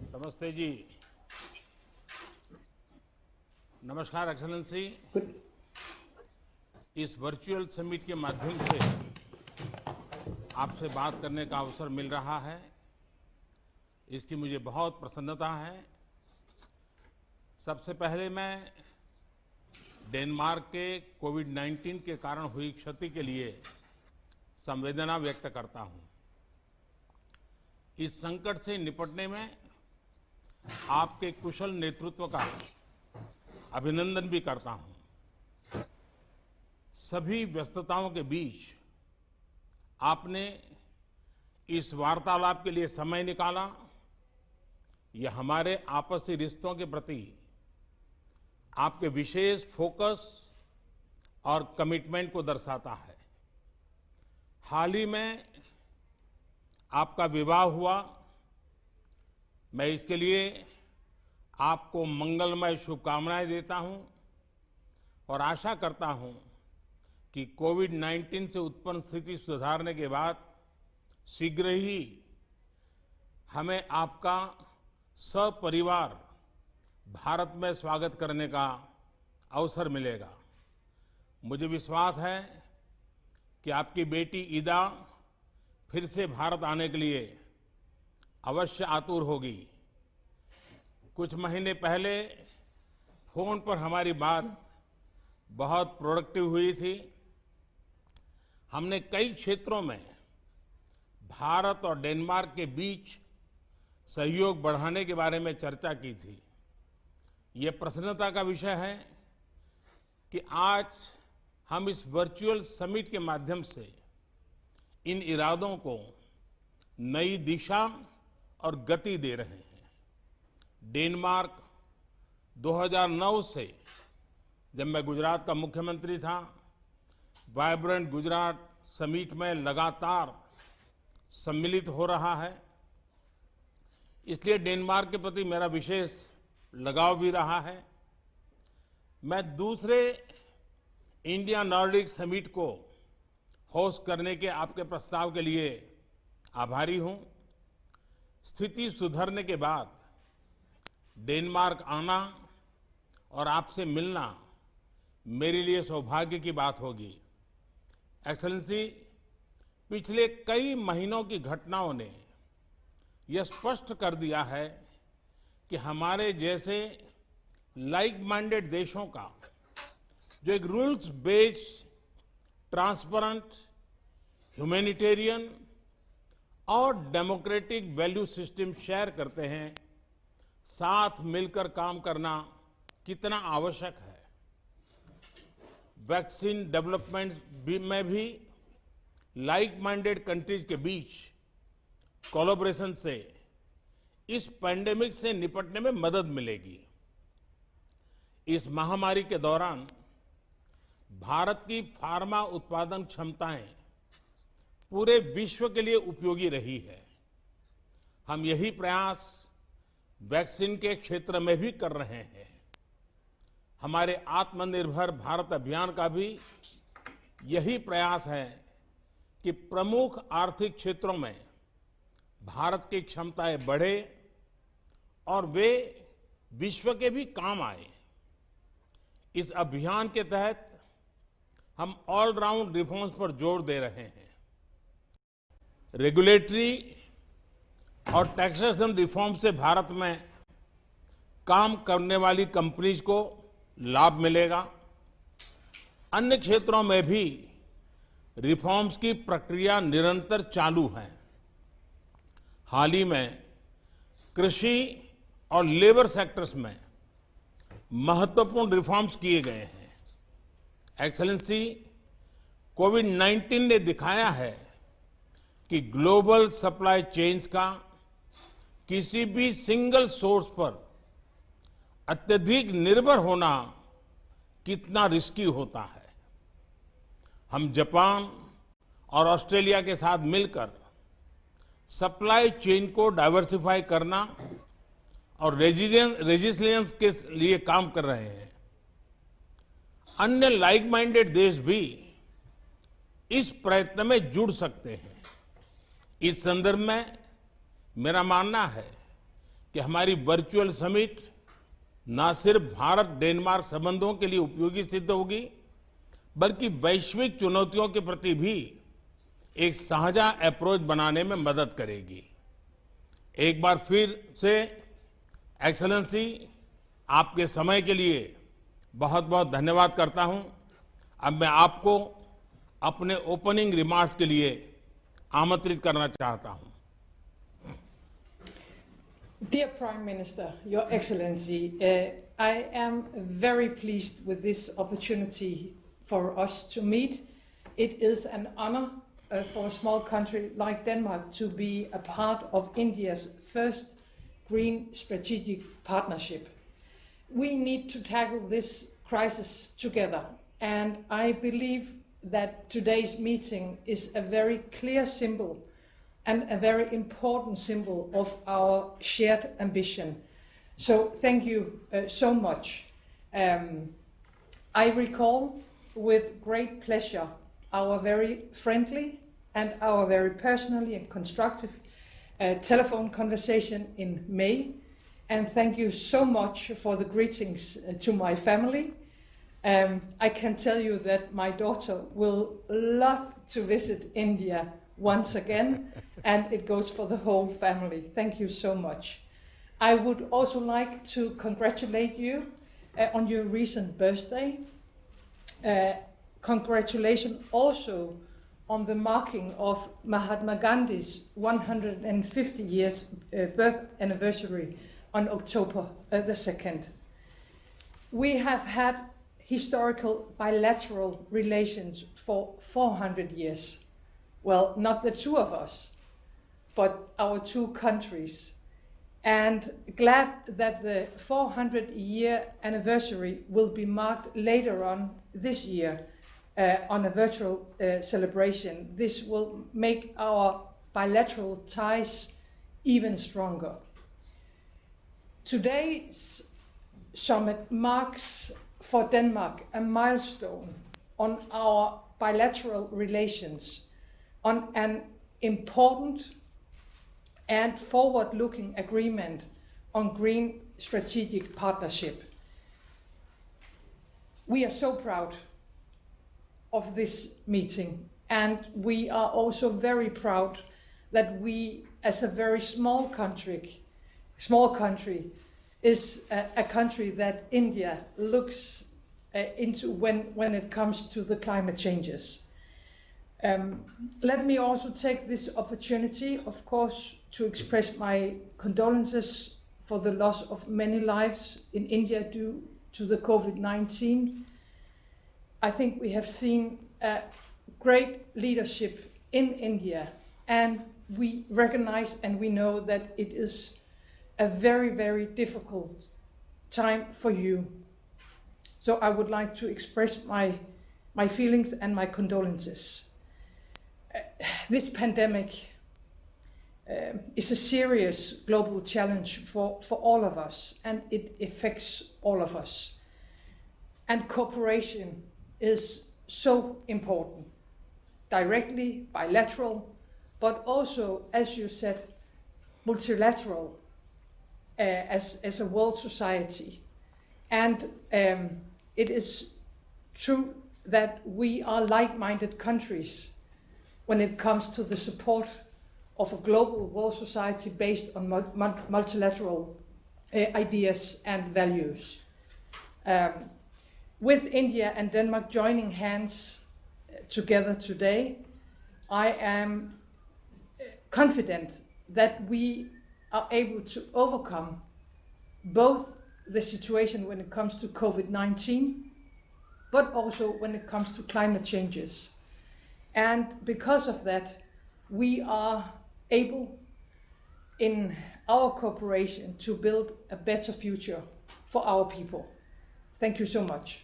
नमस्ते जी। नमस्कार एक्सेलेंसी। इस वर्चुअल समिट के माध्यम से आपसे बात करने का अवसर मिल रहा है, इसकी मुझे बहुत प्रसन्नता है। सबसे पहले मैं डेनमार्क के कोविड-19 के कारण हुई क्षति के लिए संवेदना व्यक्त करता हूं। इस संकट से निपटने में आपके कुशल नेतृत्व का अभिनंदन भी करता हूं। सभी व्यस्तताओं के बीच आपने इस वार्तालाप के लिए समय निकाला। यह हमारे आपसी रिश्तों के प्रति आपके विशेष फोकस और कमिटमेंट को दर्शाता है। हाल ही में आपका विवाह हुआ। मैं इसके लिए आपको मंगलमय शुभकामनाएं देता हूं और आशा करता हूं कि कोविड-19 से उत्पन्न स्थिति सुधारने के बाद शीघ्र ही हमें आपका सपरिवार भारत में स्वागत करने का अवसर मिलेगा। मुझे विश्वास है कि आपकी बेटी ईदा फिर से भारत आने के लिए अवश्य आतुर होगी। कुछ महीने पहले फोन पर हमारी बात बहुत प्रोडक्टिव हुई थी। हमने कई क्षेत्रों में भारत और डेनमार्क के बीच सहयोग बढ़ाने के बारे में चर्चा की थी। ये प्रसन्नता का विषय है कि आज हम इस वर्चुअल समिट के माध्यम से इन इरादों को नई दिशा और गति दे रहे हैं। डेनमार्क 2009 से, जब मैं गुजरात का मुख्यमंत्री था, वाइब्रेंट गुजरात समिट में लगातार सम्मिलित हो रहा है। इसलिए डेनमार्क के प्रति मेरा विशेष लगाव भी रहा है। मैं दूसरे इंडिया नॉर्डिक समिट को होस्ट करने के आपके प्रस्ताव के लिए आभारी हूं। स्थिति सुधरने के बाद डेनमार्क आना और आपसे मिलना मेरे लिए सौभाग्य की बात होगी। एक्सेलेंसी, पिछले कई महीनों की घटनाओं ने यह स्पष्ट कर दिया है कि हमारे जैसे लाइक माइंडेड देशों का जो एक रूल्स बेस्ड, ट्रांसपेरेंट, ह्यूमैनिटेरियन और डेमोक्रेटिक वैल्यू सिस्टम शेयर करते हैं, साथ मिलकर काम करना कितना आवश्यक है। वैक्सीन डेवलपमेंट में भी लाइक माइंडेड कंट्रीज के बीच कोलैबोरेशन से इस पैंडेमिक से निपटने में मदद मिलेगी। इस महामारी के दौरान भारत की फार्मा उत्पादन क्षमताएं पूरे विश्व के लिए उपयोगी रही है। हम यही प्रयास वैक्सीन के क्षेत्र में भी कर रहे हैं। हमारे आत्मनिर्भर भारत अभियान का भी यही प्रयास है कि प्रमुख आर्थिक क्षेत्रों में भारत की क्षमताएं बढ़े और वे विश्व के भी काम आए। इस अभियान के तहत हम ऑलराउंड रिफॉर्म्स पर जोर दे रहे हैं। रेगुलेटरी और टैक्सेशन रिफॉर्म से भारत में काम करने वाली कंपनीज को लाभ मिलेगा। अन्य क्षेत्रों में भी रिफॉर्म्स की प्रक्रिया निरंतर चालू है। हाल ही में कृषि और लेबर सेक्टर्स में महत्वपूर्ण रिफॉर्म्स किए गए हैं। एक्सेलेंसी, कोविड-19 ने दिखाया है कि ग्लोबल सप्लाई चेन्स का किसी भी सिंगल सोर्स पर अत्यधिक निर्भर होना कितना रिस्की होता है। हम जापान और ऑस्ट्रेलिया के साथ मिलकर सप्लाई चेन को डाइवर्सिफाई करना और रेजिलियंस के लिए काम कर रहे हैं। अन्य लाइक माइंडेड देश भी इस प्रयत्न में जुड़ सकते हैं। इस संदर्भ में मेरा मानना है कि हमारी वर्चुअल समिट न सिर्फ भारत डेनमार्क संबंधों के लिए उपयोगी सिद्ध होगी, बल्कि वैश्विक चुनौतियों के प्रति भी एक साझा अप्रोच बनाने में मदद करेगी। एक बार फिर से एक्सेलेंसी, आपके समय के लिए बहुत बहुत धन्यवाद करता हूं। अब मैं आपको अपने ओपनिंग रिमार्क्स के लिए आमंत्रित करना चाहता हूं। Dear Prime Minister, Your Excellency, I am very pleased with this opportunity for us to meet. It is an honor for a small country like Denmark to be a part of India's first Green Strategic Partnership. We need to tackle this crisis together, and I believe that today's meeting is a very clear symbol and a very important symbol of our shared ambition. So thank you so much. I recall with great pleasure our very friendly and our very personally and constructive telephone conversation in May. And thank you so much for the greetings to my family. I can tell you that my daughter will love to visit India once again, and it goes for the whole family. Thank you so much. I would also like to congratulate you on your recent birthday. Congratulations also on the marking of Mahatma Gandhi's 150 years birth anniversary on October the 2nd. We have had historical bilateral relations for 400 years. Well, not the two of us, but our two countries. And glad that the 400-year anniversary will be marked later on this year on a virtual celebration. This will make our bilateral ties even stronger. Today's summit marks for Denmark a milestone on our bilateral relations, on an important and forward-looking agreement on green strategic partnership. We are so proud of this meeting, and we are also very proud that we, as a very small country, is a country that India looks into when it comes to the climate changes. Let me also take this opportunity, of course, to express my condolences for the loss of many lives in India due to the COVID-19. I think we have seen great leadership in India, and we recognize and we know that it is a very, very difficult time for you. So I would like to express my feelings and my condolences. This pandemic is a serious global challenge for all of us, and it affects all of us. And cooperation is so important, directly, bilateral, but also, as you said, multilateral, as a world society. And it is true that we are like-minded countries when it comes to the support of a global world society based on multilateral ideas and values. With India and Denmark joining hands together today, I am confident that we are able to overcome both the situation when it comes to COVID-19, but also when it comes to climate changes. And because of that, we are able in our cooperation to build a better future for our people. Thank you so much.